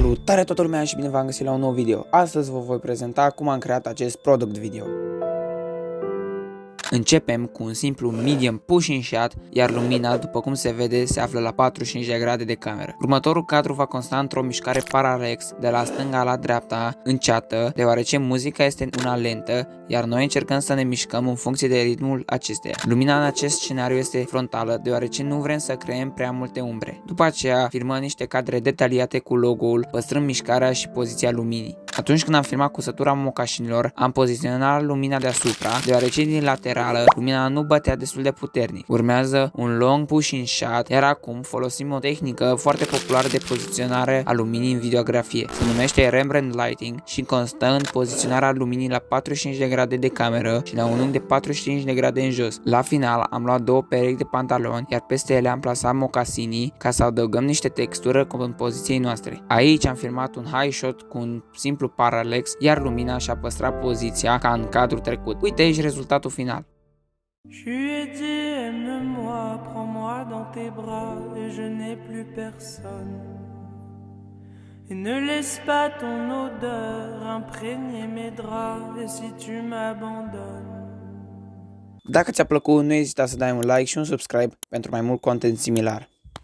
Salutare toată lumea și bine v-am găsit la un nou video. Astăzi vă voi prezenta cum am creat acest product video. Începem cu un simplu medium push-in shot, iar lumina, după cum se vede, se află la 45 de grade de cameră. Următorul cadru va consta într-o mișcare paralex de la stânga la dreapta, înceată, deoarece muzica este una lentă, iar noi încercăm să ne mișcăm în funcție de ritmul acesteia. Lumina în acest scenariu este frontală, deoarece nu vrem să creăm prea multe umbre. După aceea, filmăm niște cadre detaliate cu logo-ul, păstrând mișcarea și poziția luminii. Atunci când am filmat cusătura mocașinilor, am poziționat lumina deasupra, deoarece din laterală lumina nu bătea destul de puternic. Urmează un long push-in shot, iar acum folosim o tehnică foarte populară de poziționare a luminii în videografie. Se numește Rembrandt Lighting și constă în poziționarea luminii la 45 de grade de cameră și la un unghi de 45 de grade în jos. La final am luat două perechi de pantaloni, iar peste ele am plasat mocasinii ca să adăugăm niște textură compoziției noastre. Aici am filmat un high shot cu un simplu paralex, iar lumina și-a păstrat poziția ca în cadrul trecut. Uite aici rezultatul final. Je lui ai dit aime-moi, prends-moi dans tes bras et je n'ai plus personne. Et ne laisse pas ton odeur imprégner mes draps et si tu m'abandonnes. Dacă ți-a plăcut, nu ezita să dai un like și un subscribe pentru mai mult content similar.